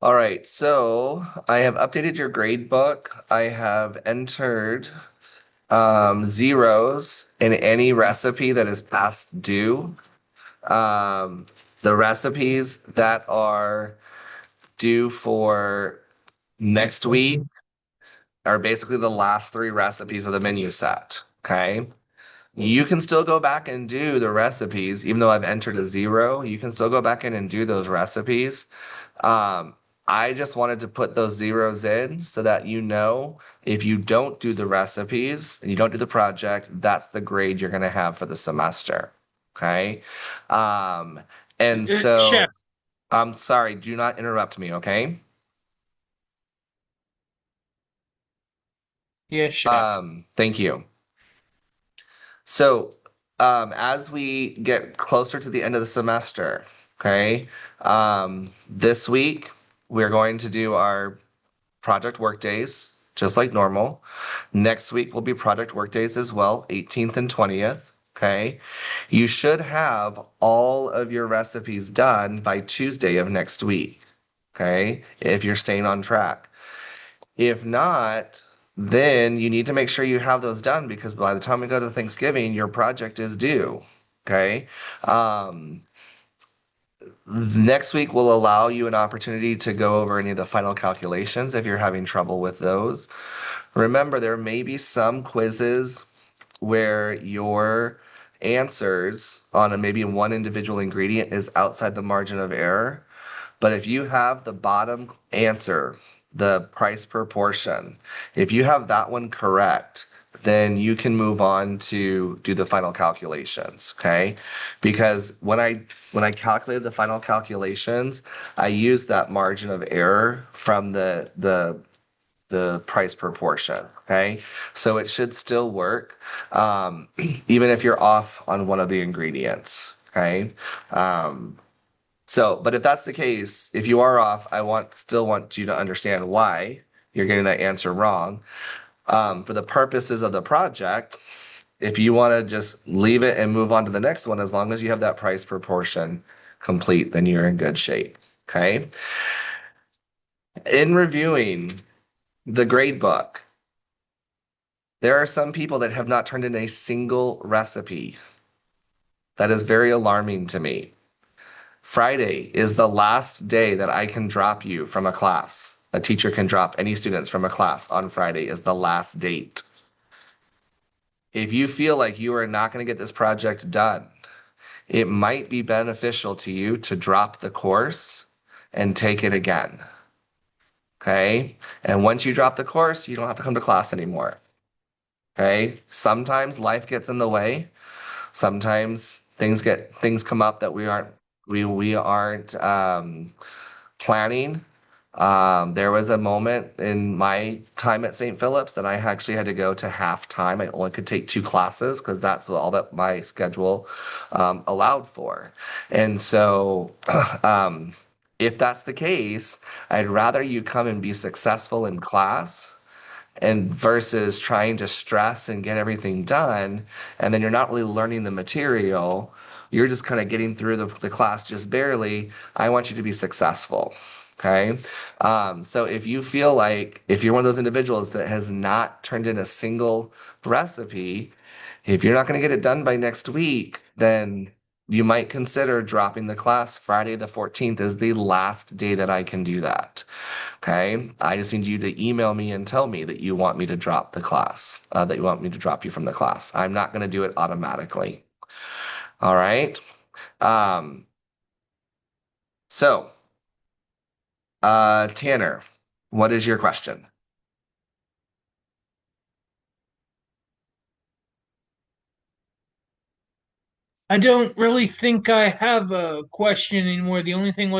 All right, so I have updated your grade book. I have entered zeros in any recipe that is past due. Um, the recipes that are due for next week are basically the last three recipes of the menu set. Okay. You can still go back and do the recipes, even though I've entered a zero. You can still go back in and do those recipes. Um, I just wanted to put those zeros in so that you know if you don't do the recipes and you don't do the project, that's the grade you're going to have for the semester. Okay. Um, and so Chef, I'm sorry, do not interrupt me. Okay. yes, chef. Thank you. So, as we get closer to the end of the semester, okay, this week we're going to do our project work days just like normal. Next week will be project work days as well, 18th and 20th. Okay. You should have all of your recipes done by Tuesday of next week. Okay. If you're staying on track. If not, then you need to make sure you have those done because by the time we go to Thanksgiving, your project is due. Okay. Um, Next week will allow you an opportunity to go over any of the final calculations if you're having trouble with those. Remember, there may be some quizzes where your answers on a maybe one individual ingredient is outside the margin of error. But if you have the bottom answer, the price per portion, if you have that one correct, then you can move on to do the final calculations, okay? Because when I calculated the final calculations, I used that margin of error from the price per portion, okay? So it should still work, even if you're off on one of the ingredients, okay? Um, but if that's the case, if you are off, still want you to understand why you're getting that answer wrong. For the purposes of the project, if you want to just leave it and move on to the next one, as long as you have that price proportion complete, then you're in good shape. Okay. In reviewing the grade book, there are some people that have not turned in a single recipe. That is very alarming to me. Friday is the last day that I can drop you from a class. A teacher can drop any students from a class on Friday is the last date. If you feel like you are not going to get this project done, it might be beneficial to you to drop the course and take it again. Okay. And once you drop the course, you don't have to come to class anymore. Okay. Sometimes life gets in the way. Sometimes things come up that we aren't planning. There was a moment in my time at St. Philip's that I actually had to go to half time. I only could take two classes because that's all that my schedule allowed for. And so, um, if that's the case, I'd rather you come and be successful in class and versus trying to stress and get everything done and then you're not really learning the material, you're just kind of getting through the class just barely. I want you to be successful. Okay. So if you feel like if you're one of those individuals that has not turned in a single recipe, if you're not going to get it done by next week, then you might consider dropping the class. Friday the 14th is the last day that I can do that. Okay. I just need you to email me and tell me that you want me to drop the class, that you want me to drop you from the class. I'm not going to do it automatically. All right. Um, so, Tanner, what is your question? I don't really think I have a question anymore. The only thing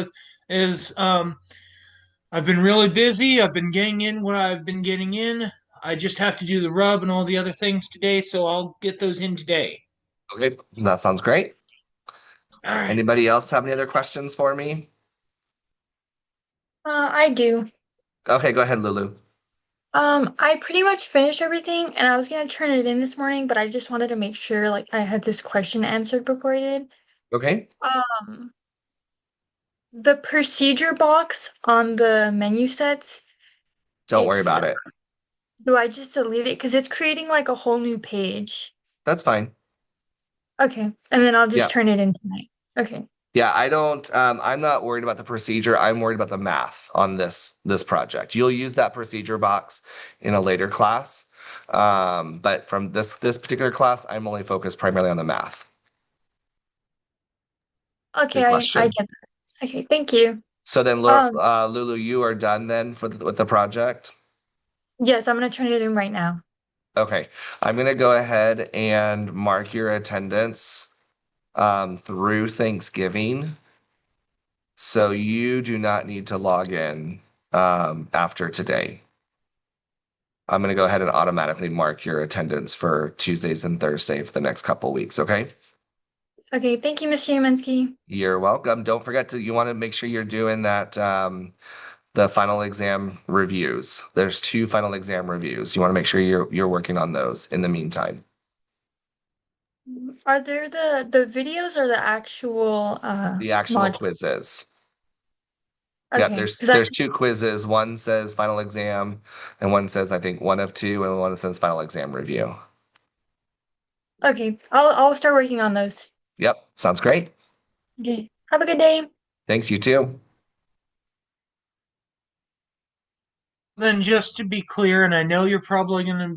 is I've been really busy. I've been getting in what I've been getting in. I just have to do the rub and all the other things today, so I'll get those in today. Okay. That sounds great. All right. Anybody else have any other questions for me? I do. Okay, go ahead, Lulu. I pretty much finished everything and I was gonna turn it in this morning, but I just wanted to make sure like I had this question answered before I did. Okay. Um, The procedure box on the menu sets, Don't worry it's, about it. do I just delete it? Because it's creating like a whole new page. That's fine. Okay. And then I'll Yeah. just turn it in tonight. Okay. Yeah, I don't I'm not worried about the procedure. I'm worried about the math on this project. You'll use that procedure box in a later class. But from this particular class, I'm only focused primarily on the math. Okay, Good I question. get that. Okay, thank you. So then, Um, Lulu, you are done then with the project? yes, I'm gonna turn it in right now. Okay. I'm gonna go ahead and mark your attendance through Thanksgiving. So you do not need to log in after today. I'm going to go ahead and automatically mark your attendance for Tuesdays and Thursday for the next couple weeks, okay? Okay, thank you, Mr. Yamensky. You're welcome. Don't forget you want to make sure you're doing that, the final exam reviews. There's two final exam reviews. You want to make sure you're working on those in the meantime. Are there the videos or the actual The actual module? quizzes. Yeah, Okay, there's because I there's two quizzes. One says final exam, and one says I think one of two, and one says final exam review. okay, I'll start working on those. Yep, sounds great. Okay, have a good day. Thanks, you too. Then just to be clear, and I know you're probably gonna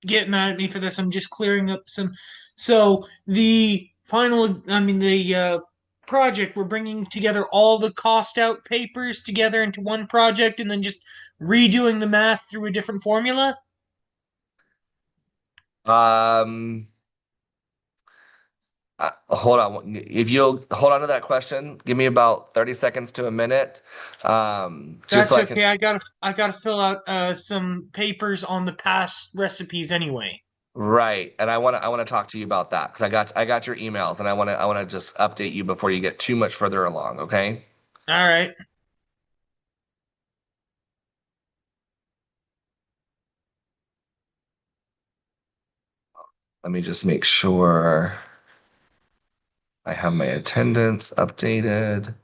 get mad at me for this. I'm just clearing up some. So the final, I mean the project, we're bringing together all the cost out papers together into one project, and then just redoing the math through a different formula. Um, hold on. If you'll hold on to that question, give me about 30 seconds to a minute. Just so That's I can, okay. I gotta fill out some papers on the past recipes anyway. right. And I want to talk to you about that because I got your emails and I want to just update you before you get too much further along, okay? All right. Let me just make sure I have my attendance updated.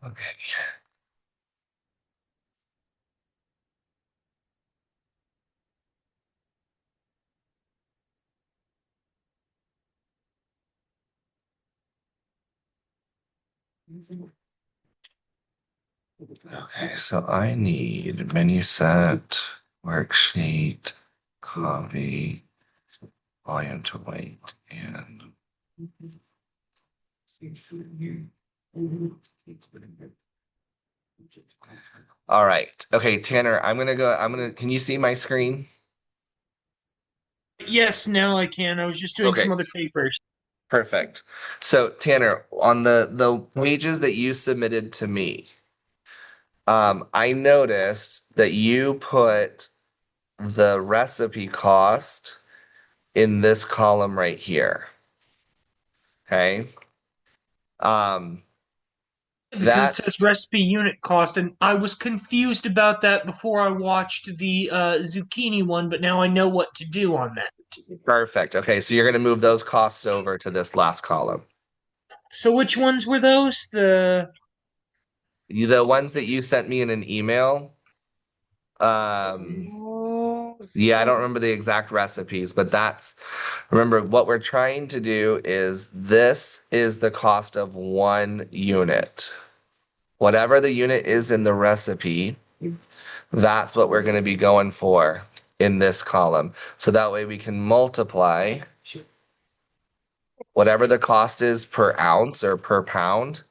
Okay. Okay, so I need menu set, worksheet, copy, volume to weight, and all right. Okay, Tanner, can you see my screen? Yes, now I can. I was just doing some Okay, other papers. perfect. So Tanner, on the pages that you submitted to me, I noticed that you put the recipe cost in this column right here. Okay. Um, Because it that says recipe unit cost, and I was confused about that before I watched the zucchini one, but now I know what to do on that. perfect. Okay, so you're going to move those costs over to this last column. So which ones were those? The ones that you sent me in an email. Um, yeah, I don't remember the exact recipes, but remember what we're trying to do is this is the cost of one unit. Whatever the unit is in the recipe, that's what we're going to be going for in this column. So that way we can multiply whatever the cost is per ounce or per pound.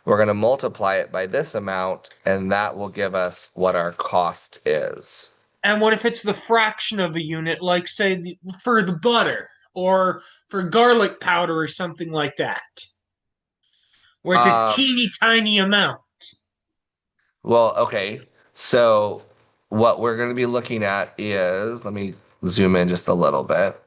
We're going to multiply it by this amount, and that will give us what our cost is. And what if it's the fraction of a unit, like say for the butter or for garlic powder or something like that, where it's a Um, teeny tiny amount? well, okay. So what we're going to be looking at is, let me zoom in just a little bit.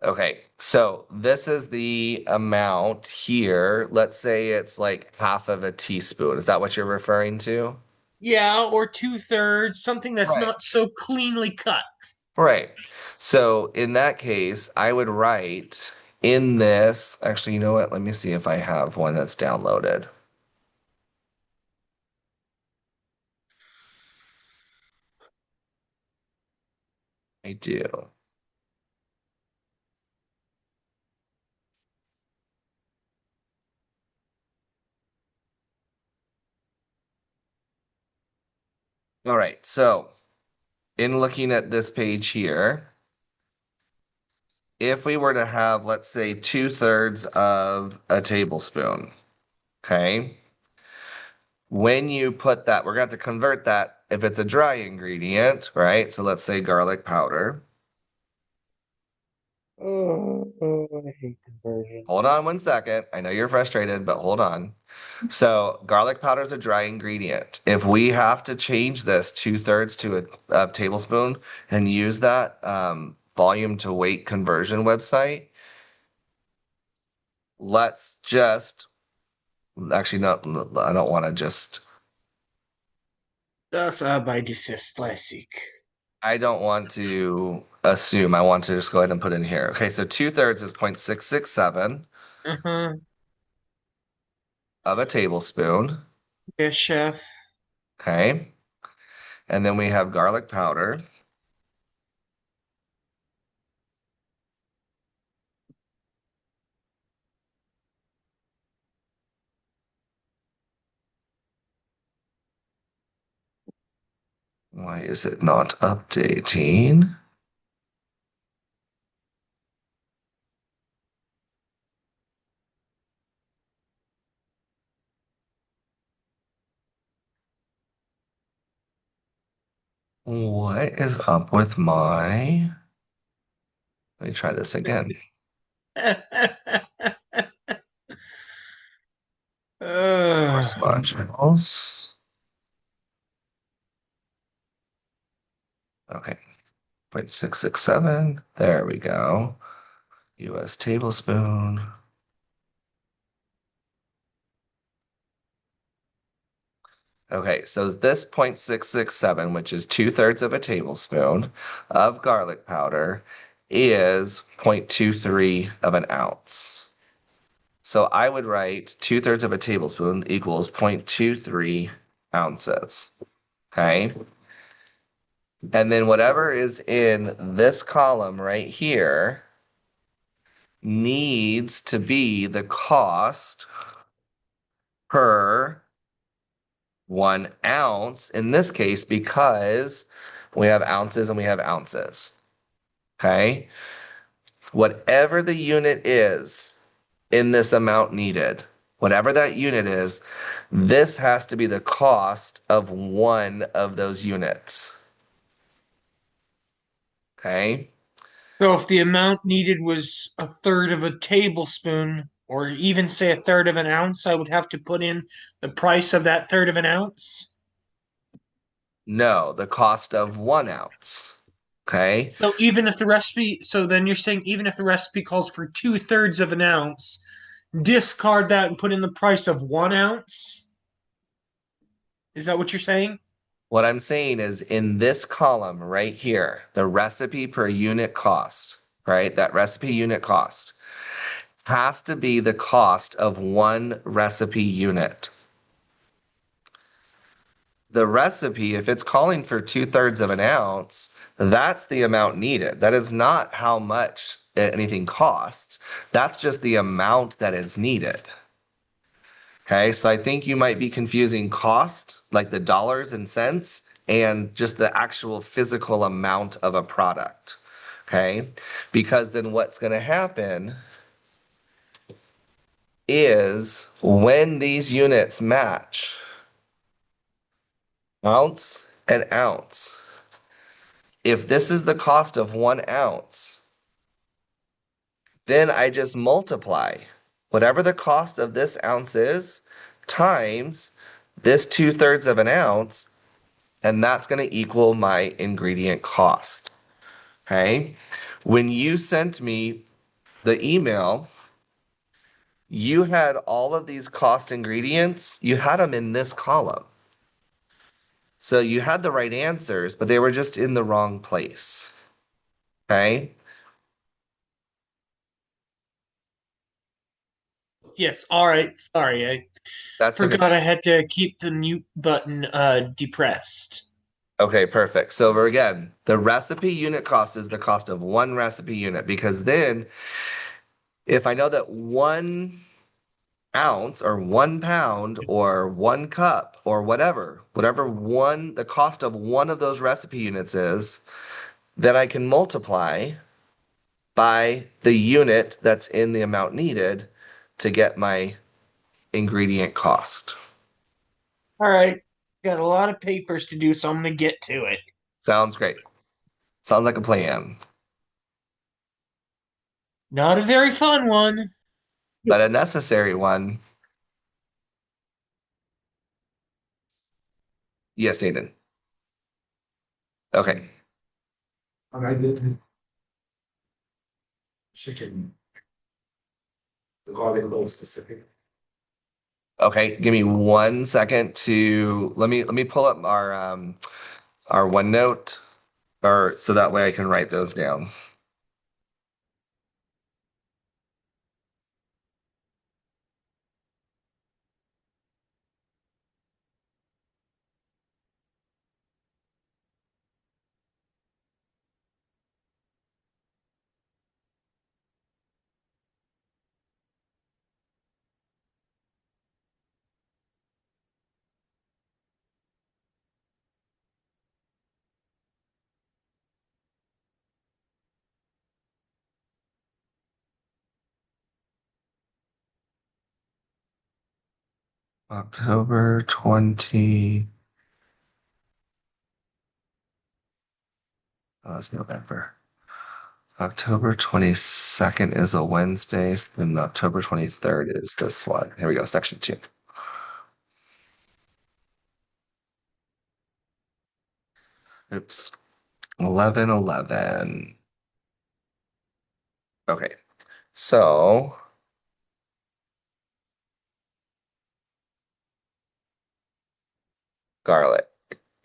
Okay, so this is the amount here. Let's say it's like half of a teaspoon. Is that what you're referring to? Yeah, or 2/3, something that's Right. not so cleanly cut. Right. So in that case, I would write in this, actually, you know what? Let me see if I have one that's downloaded. I do. All right. So in looking at this page here, if we were to have, let's say, 2/3 of a tablespoon, okay? When you put that, we're going to have to convert that if it's a dry ingredient, right? So let's say garlic powder. I hate Hold conversions. on one second. I know you're frustrated, but hold on. So garlic powder is a dry ingredient. If we have to change this 2/3 to a tablespoon and use that volume to weight conversion website, let's just actually no, I don't want to just. Das Arbeit ist lässig. I don't want to assume. I want to just go ahead and put in here. Okay, so 2/3 is 0.667 Uh-huh. of a tablespoon. Yes, chef. Okay, and then we have garlic powder. Why is it not updating? What is up with my? Let me try this again. Source uh, modules. Okay, 0.667. There we go. US tablespoon. Okay, so this 0.667, which is 2/3 of a tablespoon of garlic powder, is 0.23 of an ounce. So I would write 2/3 of a tablespoon equals 0.23 ounces. Okay. And then whatever is in this column right here needs to be the cost per 1 ounce in this case because we have ounces and we have ounces. Okay. Whatever the unit is in this amount needed, whatever that unit is, this has to be the cost of one of those units. Okay. so if the amount needed was 1/3 of a tablespoon, or even say 1/3 of an ounce, I would have to put in the price of that third of an ounce. No, the cost of 1 ounce. Okay. So even if the recipe, so then you're saying even if the recipe calls for 2/3 of an ounce, discard that and put in the price of 1 ounce. Is that what you're saying? What I'm saying is in this column right here, the recipe per unit cost, right? That recipe unit cost has to be the cost of one recipe unit. The recipe, if it's calling for 2/3 of an ounce, that's the amount needed. That is not how much anything costs. That's just the amount that is needed. Okay, so I think you might be confusing cost, like the dollars and cents, and just the actual physical amount of a product. Okay, because then what's going to happen is when these units match ounce and ounce, if this is the cost of 1 ounce, then I just multiply whatever the cost of this ounce is times this 2/3 of an ounce, and that's going to equal my ingredient cost. Okay. When you sent me the email, you had all of these cost ingredients, you had them in this column. So you had the right answers, but they were just in the wrong place. Okay? Yes, all right. Sorry, I That's okay. forgot I had to keep the mute button depressed. Okay, perfect. So again, the recipe unit cost is the cost of one recipe unit because then if I know that 1 ounce or 1 pound or 1 cup or whatever the cost of one of those recipe units is, then I can multiply by the unit that's in the amount needed to get my ingredient cost. All right, got a lot of papers to do, so I'm gonna get to it. Sounds great. Sounds like a plan, Not a very fun one. but a necessary one. Yes, Aiden. Okay. I did chicken. Regarding those specific. Okay, give me 1 second to let me pull up our OneNote or so that way I can write those down. October 20. Oh, that's November. October 22nd is a Wednesday, so then October 23rd is this one. Here we go, section 2. Oops. 11/11. Okay. So, garlic.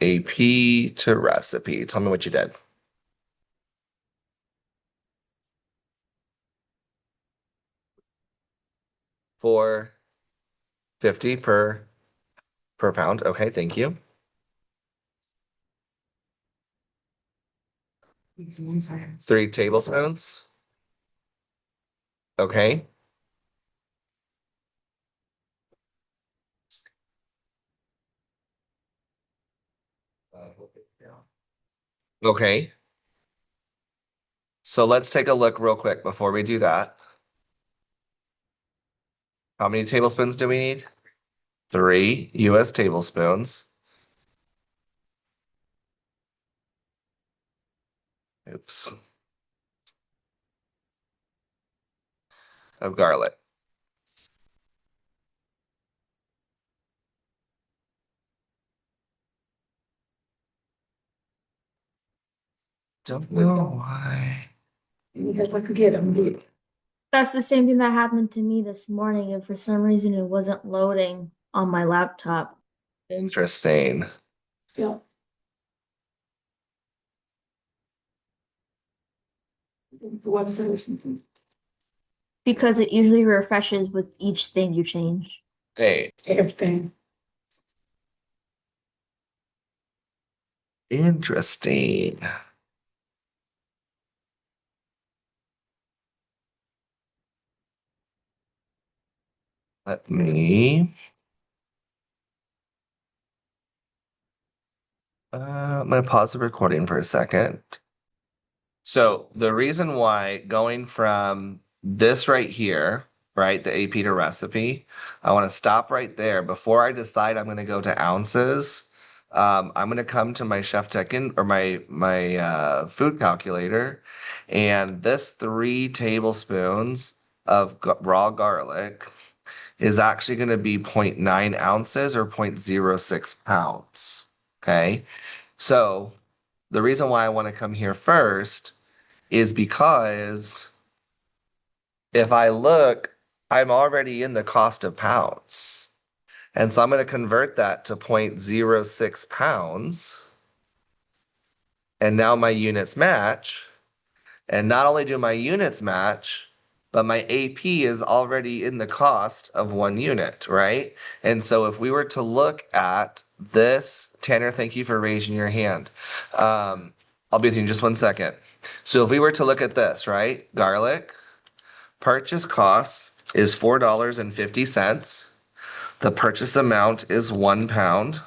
AP to recipe. Tell me what you did. 4.50 per pound. Okay, thank you. 3 tablespoons. Okay. Okay. So let's take a look real quick before we do that. How many tablespoons do we need? 3 US tablespoons. Oops. Of garlic. Don't know why. That's the same thing that happened to me this morning, and for some reason it wasn't loading on my laptop. Interesting. Yeah. The website or something. Because it usually refreshes with each thing you change. Hey, Everything. interesting. Let me I'm gonna pause the recording for a second. So the reason why going from this right here, right, the AP to recipe, I want to stop right there before I decide I'm going to go to ounces. I'm going to come to my Chef Tech in or my food calculator, and this 3 tablespoons of raw garlic is actually going to be 0.9 ounces or 0.06 pounds. Okay, so the reason why I want to come here first is because if I look, I'm already in the cost of pounds. And so I'm going to convert that to 0.06 pounds. And now my units match. And not only do my units match, but my AP is already in the cost of 1 unit, right? And so if we were to look at this, Tanner, thank you for raising your hand. I'll be with you in just 1 second. So if we were to look at this, right? Garlic, purchase cost is $4.50. The purchase amount is 1 pound.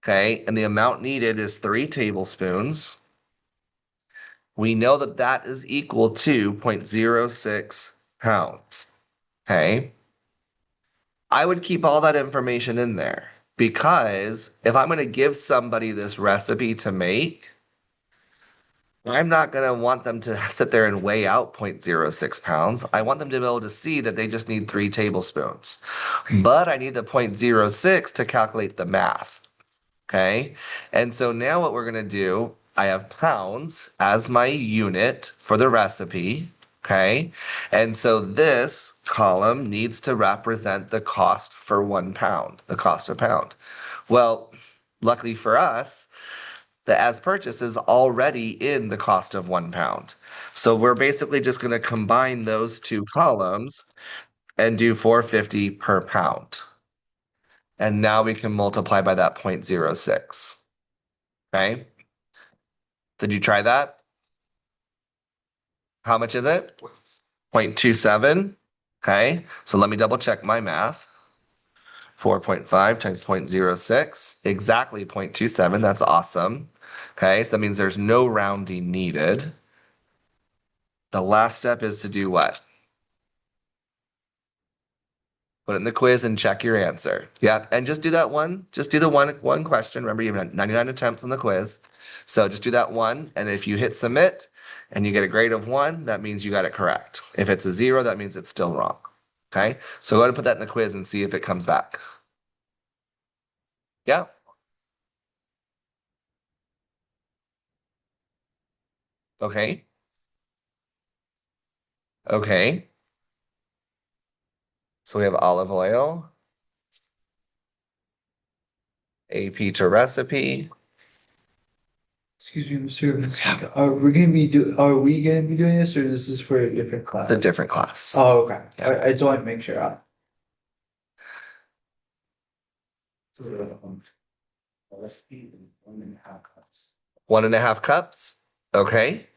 Okay, and the amount needed is 3 tablespoons. We know that that is equal to 0.06 pounds. Okay. I would keep all that information in there because if I'm going to give somebody this recipe to make, I'm not going to want them to sit there and weigh out 0.06 pounds. I want them to be able to see that they just need 3 tablespoons. But I need the 0.06 to calculate the math. Okay. And so now what we're going to do, I have pounds as my unit for the recipe. Okay. And so this column needs to represent the cost for 1 pound, the cost of pound. Well, luckily for us, the as purchased is already in the cost of 1 pound. So we're basically just going to combine those two columns and do 450 per pound. And now we can multiply by that 0.06. Okay. Did you try that? How much is it? 0.27. Okay. So let me double check my math. 4.5 times 0.06, exactly 0.27. That's awesome. Okay. So that means there's no rounding needed. The last step is to do what? Put it in the quiz and check your answer. Yeah, and just do that one. Just do the one question. Remember, you have 99 attempts on the quiz. So just do that one. And if you hit submit and you get a grade of 1, that means you got it correct. If it's a 0, that means it's still wrong. Okay, so go ahead and put that in the quiz and see if it comes back. Yeah. Okay. Okay. So we have olive oil, AP to recipe. Excuse me, Mr. Are we gonna be doing this, or this is for a different class? A different class. Oh, okay. Yeah. I just want to make sure. Recipe is 1.5 cups. 1.5 cups. Okay.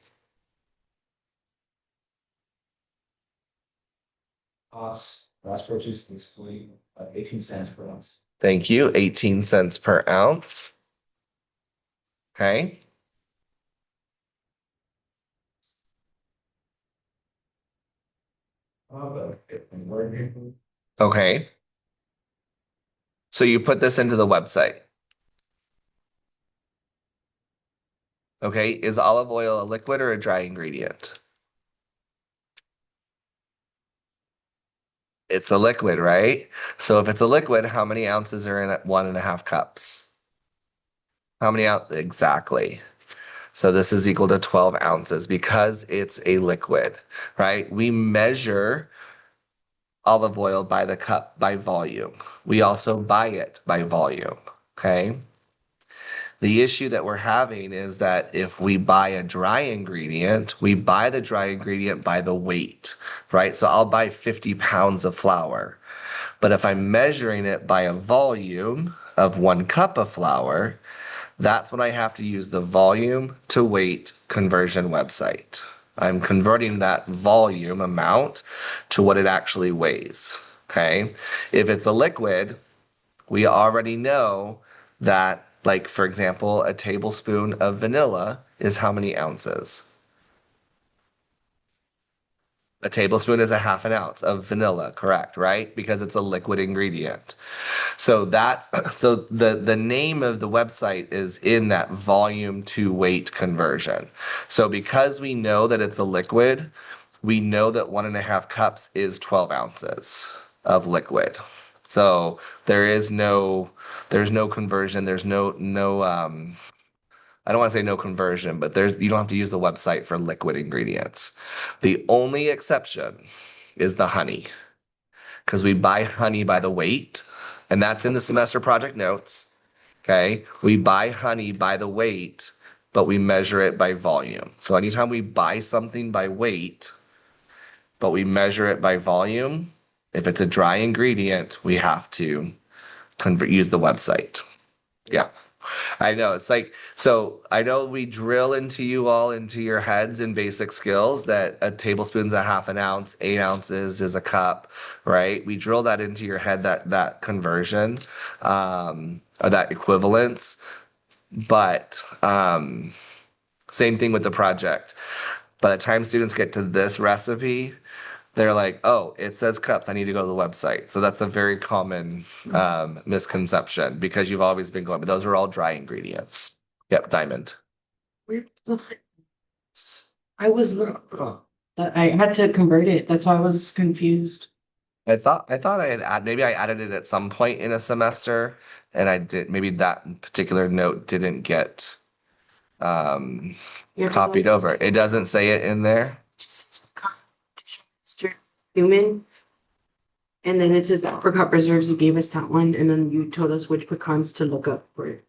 Last purchase is 18 cents per ounce. Thank you. 18 cents per ounce. Okay. Okay. So you put this into the website. Okay. Is olive oil a liquid or a dry ingredient? It's a liquid, right? So if it's a liquid, how many ounces are in it? 1.5 cups. How many out? Exactly. So this is equal to 12 ounces because it's a liquid, right? We measure olive oil by the cup by volume. We also buy it by volume. Okay. The issue that we're having is that if we buy a dry ingredient, we buy the dry ingredient by the weight, right? So I'll buy 50 pounds of flour. But if I'm measuring it by a volume of 1 cup of flour, that's when I have to use the volume to weight conversion website. I'm converting that volume amount to what it actually weighs. Okay. If it's a liquid, we already know that, like, for example, a tablespoon of vanilla is how many ounces? A tablespoon is a half an ounce of vanilla, correct, right? Because it's a liquid ingredient. So that's so the name of the website is in that volume to weight conversion. So because we know that it's a liquid, we know that 1.5 cups is 12 ounces of liquid. So there's no conversion. There's no I don't want to say no conversion, but you don't have to use the website for liquid ingredients. The only exception is the honey. because we buy honey by the weight, and that's in the semester project notes. Okay. We buy honey by the weight, but we measure it by volume. So anytime we buy something by weight, but we measure it by volume, if it's a dry ingredient, we have to use the website. Yeah. I know. It's like, so I know we drill into you all into your heads in basic skills that a tablespoon's a half an ounce, 8 ounces is a cup, right? We drill that into your head, that conversion, or that equivalence. But same thing with the project. By the time students get to this recipe, they're like, oh, it says cups. I need to go to the website. So that's a very common misconception because you've always been going, but those are all dry ingredients. Yep, diamond. I was, I had to convert it. That's why I was confused. I thought maybe I added it at some point in a semester and I did maybe that particular note didn't get Yeah, 'cause copied over. It doesn't say it in there. just Mr. Human. And then it says that apricot preserves. You gave us that one, and then you told us which pecans to look up for it.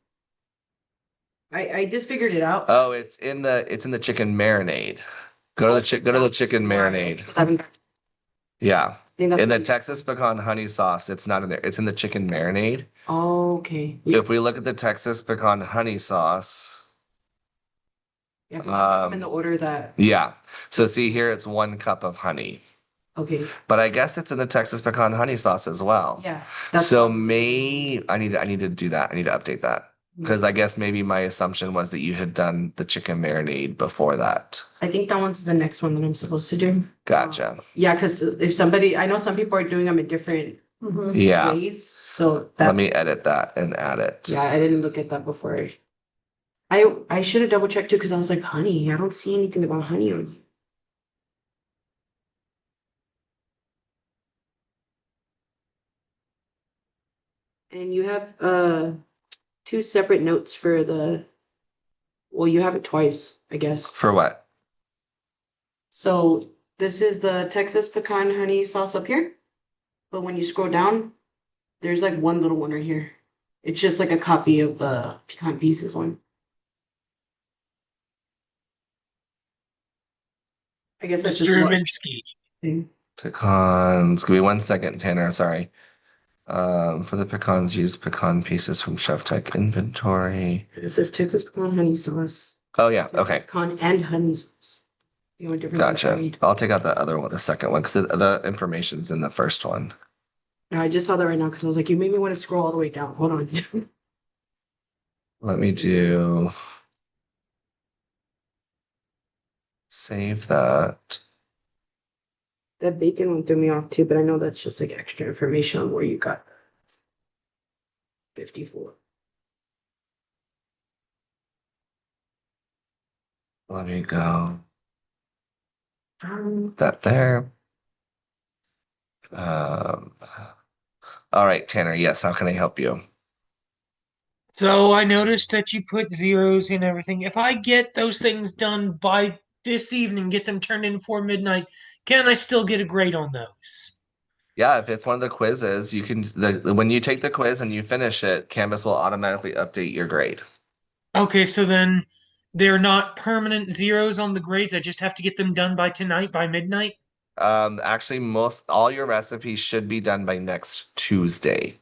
I just figured it out. Oh, it's in the chicken marinade. Go to the chicken marinade. Because I haven't got- Yeah. I think that's In the Texas pecan honey sauce, it's not in there. It's in the chicken marinade. Oh, okay. If we look at the Texas pecan honey sauce, Yeah, I'm in the order that. yeah. So see here, it's 1 cup of honey. Okay. But I guess it's in the Texas pecan honey sauce as well. Yeah. So I need to do that. I need to update that. Because I guess maybe my assumption was that you had done the chicken marinade before that. I think that one's the next one that I'm supposed to do. Gotcha. Yeah, because if somebody, I know some people are doing them in different Yeah. ways. So Let me edit that and add it. Yeah, I didn't look at that before. I should have double checked too because I was like, honey, I don't see anything about honey on here. And you have 2 separate notes for well, you have it twice, I guess. For what? So this is the Texas pecan honey sauce up here. But when you scroll down, there's like one little one right here. It's just like a copy of the pecan pieces one. I guess that's Mr. just Minsky. thing. Pecans. Give me 1 second, Tanner. Sorry. For the pecans, use pecan pieces from Chef Tech inventory. It says Texas pecan honey sauce. Oh yeah. Okay. Pecan and honey sauce. The only difference is Gotcha. honey. I'll take out the other one, the second one, because the information's in the first one. I just saw that right now because I was like, you made me want to scroll all the way down. Hold on. Let me do. Save that. That bacon one threw me off too, but I know that's just like extra information on where you got that. 54. Let me go. That there. All right, Tanner. Yes, how can I help you? So I noticed that you put zeros in everything. If I get those things done by this evening, get them turned in before midnight, can I still get a grade on those? Yeah, if it's one of the quizzes, you can when you take the quiz and you finish it, Canvas will automatically update your grade. Okay, so then they're not permanent zeros on the grades. I just have to get them done by tonight, by midnight. Actually, all your recipes should be done by next Tuesday.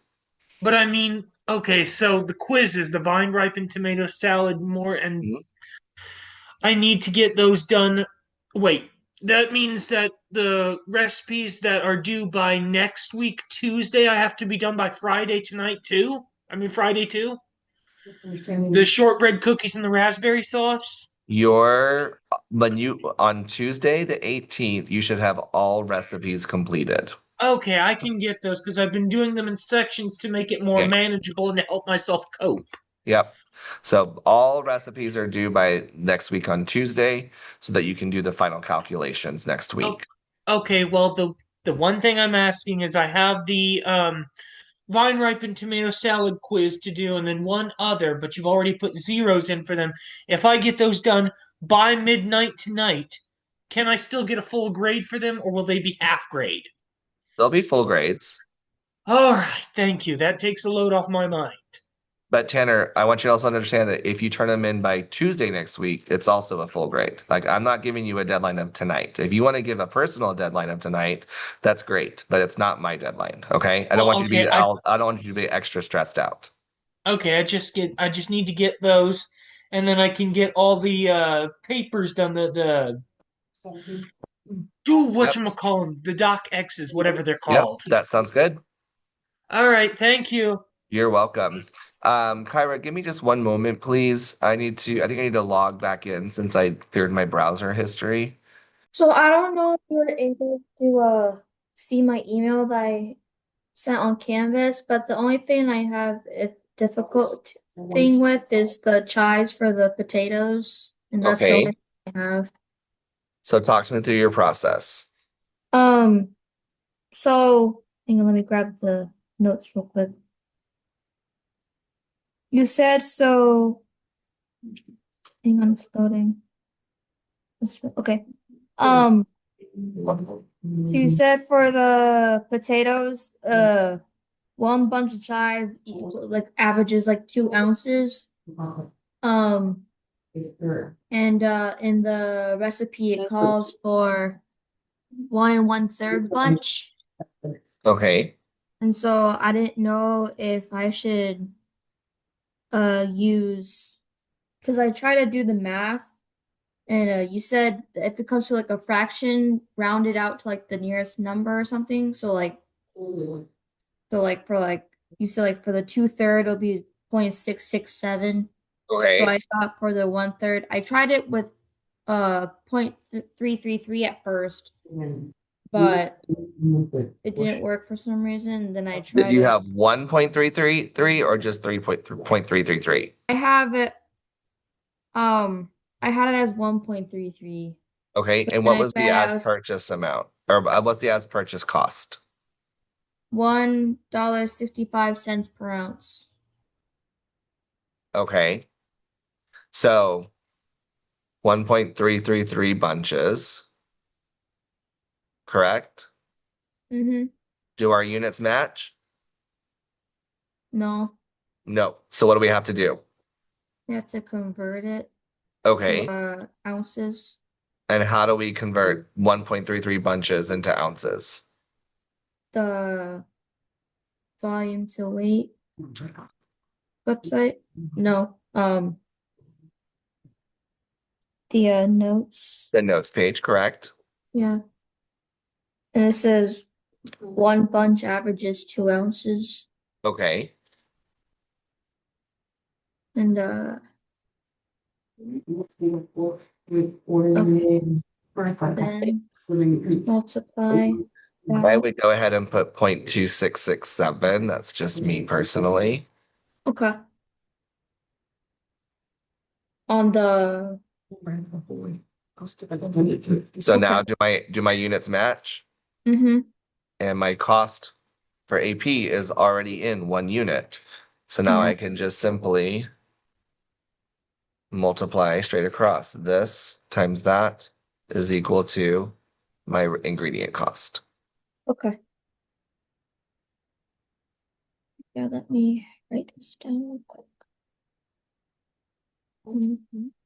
But I mean, okay, so the quizzes, the vine ripened tomato salad, more, and Mhm. I need to get those done. Wait, that means that the recipes that are due by next week, Tuesday, I have to be done by Friday tonight too? I mean, Friday too? The shortbread cookies and the raspberry sauce? On Tuesday the 18th, you should have all recipes completed. Okay, I can get those because I've been doing them in sections to make it more Okay. manageable and to help myself cope. Yep. So all recipes are due by next week on Tuesday so that you can do the final calculations next week. Okay, well the one thing I'm asking is I have the vine ripened tomato salad quiz to do and then one other, but you've already put zeros in for them. If I get those done by midnight tonight, can I still get a full grade for them or will they be half grade? They'll be full grades. All right, thank you. That takes a load off my mind. But Tanner, I want you to also understand that if you turn them in by Tuesday next week, it's also a full grade. Like I'm not giving you a deadline of tonight. If you want to give a personal deadline of tonight, that's great, but it's not my deadline. Okay. I don't want Well, you to okay, be I don't want you to be extra stressed out. I just need to get those, and then I can get all the papers done. The do Yep. whatchamacallem, the Doc X's, whatever they're Yep. called. That sounds good. All right, thank you. You're welcome. Kyra, give me just one moment, please. I think I need to log back in since I cleared my browser history. So I don't know if you're able to see my email that I sent on Canvas, but the only thing I have a difficult thing with is the chives for the potatoes, and that's the Okay. only thing I have. So talk to me through your process. Um, so hang on, let me grab the notes real quick. You said so. Hang on, it's loading. Okay. Um, so you said for the potatoes, one bunch of chive like averages like 2 ounces. Um, and in the recipe it calls for 1 1/3 bunch. Okay. And so I didn't know if I should use because I try to do the math and you said if it comes to like a fraction, round it out to like the nearest number or something. So like for like you said like for the 2/3 it'll be 0.667. So Okay. I thought for the 1/3, I tried it with 0.333 at first, but it didn't work for some reason. Then I Did tried you it. have 1.333 or just 3.333? I have it I had it as 1.33. Okay. But And then what I was the read I as was purchased amount? Or what's the as purchase cost? $1.65 per ounce. Okay. So 1.333 bunches, correct? Mm-hmm. Do our units match? No, No. So what do we have to do? you have to convert it to Okay. ounces. And how do we convert 1.33 bunches into ounces? The volume to weight website. No, the notes. The notes page, correct? Yeah. And it says one bunch averages 2 ounces. Okay. And okay, then multiply I that. would go ahead and put 0.2667. That's just me personally. Okay. On the So okay. now do my units match? Mm-hmm. And my cost for AP is already in 1 unit. So now Yeah. I can just simply multiply straight across. This times that is equal to my ingredient cost. Okay. Yeah, let me write this down real quick. Mhm.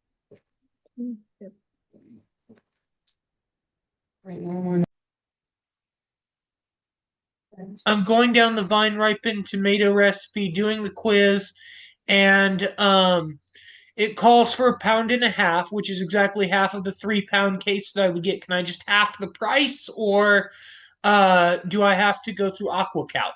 I'm going down the vine ripened tomato recipe, doing the quiz, and it calls for 1.5 pounds, which is exactly half of the 3 pound case that I would get. Can I just half the price, or do I have to go through AquaCalc?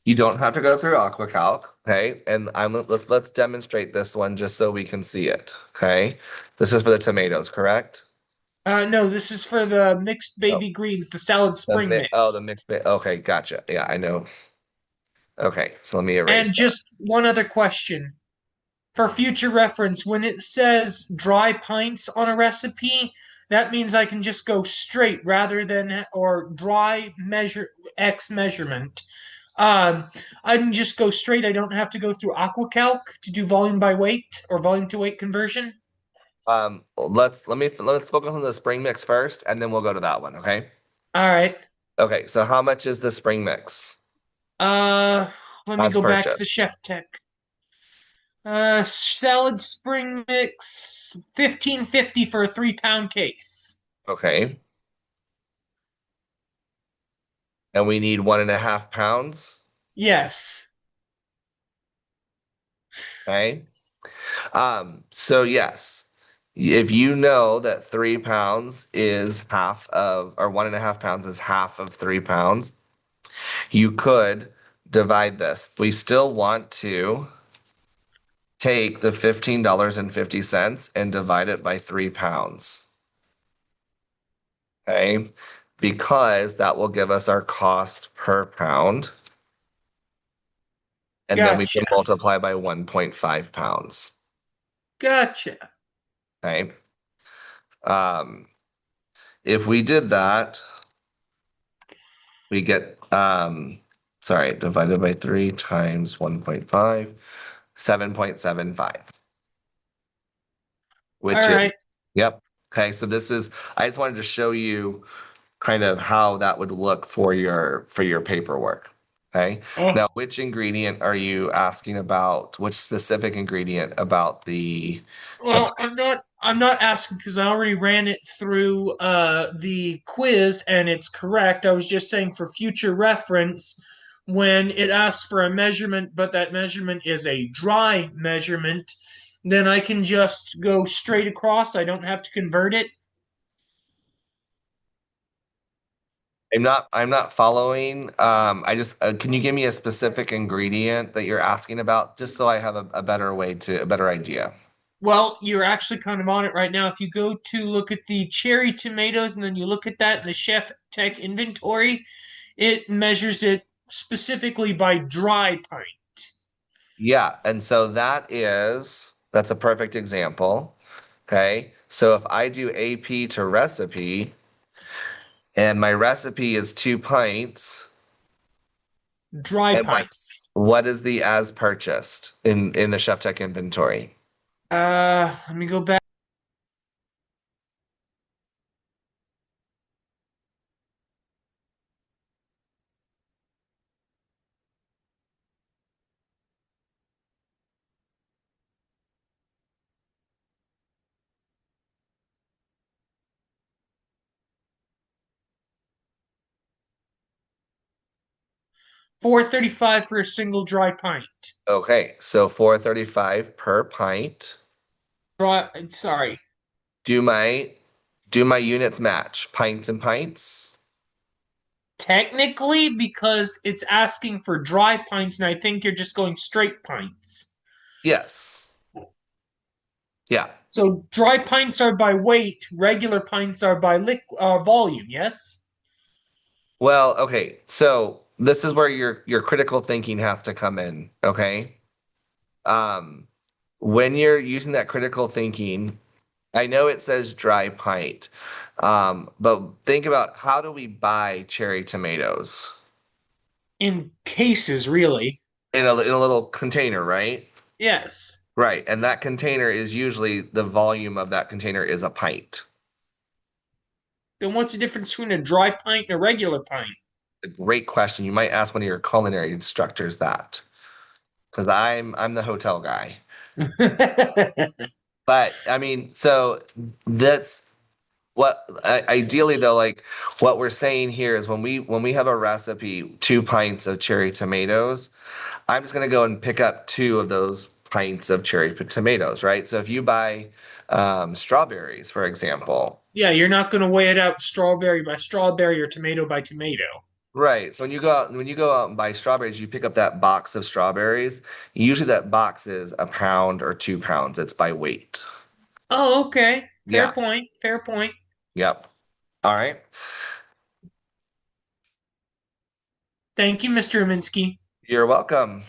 You don't have to go through AquaCalc, okay? And let's demonstrate this one just so we can see it, okay? This is for the tomatoes, correct? No, this is for the mixed Oh, baby greens, the salad spring the mix. mixed bit. Okay, gotcha. Yeah, I know. Okay, so let me erase And that. just one other question. For future reference, when it says dry pints on a recipe, that means I can just go straight rather than or dry measure X measurement. I can just go straight. I don't have to go through AquaCalc to do volume by weight or volume to weight conversion. Let's focus on the spring mix first, and then we'll go to that one, okay? All right. Okay, so how much is the spring mix Uh, Let me as go back to the purchased? chef tech. Salad spring mix, 15.50 for a 3 pound case. Okay. And we need 1.5 pounds. Yes. Okay. So yes, if you know that 3 pounds is half of, or 1.5 pounds is half of 3 pounds, you could divide this. We still want to take the $15.50 and divide it by 3 pounds. Okay. Because that will give us our cost per pound. And then we Gotcha. can multiply by 1.5 pounds. Gotcha. Okay. Um, if we did that, we get, sorry, divided by 3 times 1.5, 7.75, All which right. is, yep. Okay. So this is, I just wanted to show you kind of how that would look for your paperwork. Okay. Oh, Now, which ingredient are you asking about? Which specific ingredient about the well, I'm not asking because I already ran it through the quiz and it's correct. I was just saying for future reference, when it asks for a measurement, but that measurement is a dry measurement, then I can just go straight across. I don't have to convert it. I'm not following. I just can you give me a specific ingredient that you're asking about just so I have a better a better idea. Well, you're actually kind of on it right now. If you go to look at the cherry tomatoes and then you look at that in the Chef Tech inventory, it measures it specifically by dry pint. Yeah, and so that's a perfect example. Okay. So if I do AP to recipe and my recipe is 2 pints, Dry and pint. what is the as purchased in the Chef Tech inventory? Let me go back. 4.35 for a single dry pint. Okay, so 4.35 per pint. Sorry. Do my do my units match? Pints and pints? Technically, because it's asking for dry pints, and I think you're just going straight pints. Yes. Yeah. So dry pints are by weight, regular pints are by volume, yes? Well, okay. So this is where your critical thinking has to come in, okay? Um, when you're using that critical thinking, I know it says dry pint, but think about how do we buy cherry tomatoes? In cases, really. In a little container, right? Yes. Right. And that container is usually the volume of that container is a pint. Then what's the difference between a dry pint and a regular pint? A great question. You might ask one of your culinary instructors that, because I'm the hotel guy. But I mean, so that's what ideally though, like what we're saying here is when we have a recipe, 2 pints of cherry tomatoes, I'm just gonna go and pick up 2 of those pints of cherry tomatoes, right? So if you buy strawberries, for example, Yeah, you're not going to weigh it out strawberry by strawberry or tomato by tomato. right? So when you go out and buy strawberries, you pick up that box of strawberries. Usually that box is a pound or 2 pounds. It's by weight. Oh, okay. Fair Yeah. point. Fair point. Yep. All right. Thank you, Mr. Uminsky. You're welcome.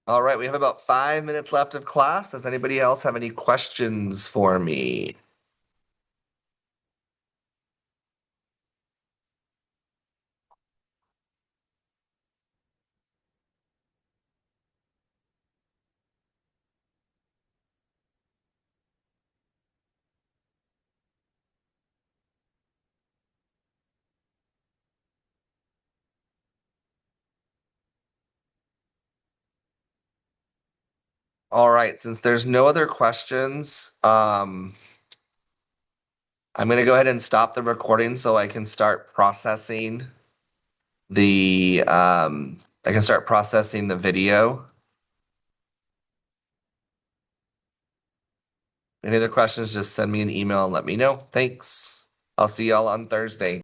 All right, we have about 5 minutes left of class. Does anybody else have any questions for me? All right, since there's no other questions, I'm gonna go ahead and stop the recording so I can start processing the video. Any other questions, just send me an email and let me know. Thanks. I'll see y'all on Thursday.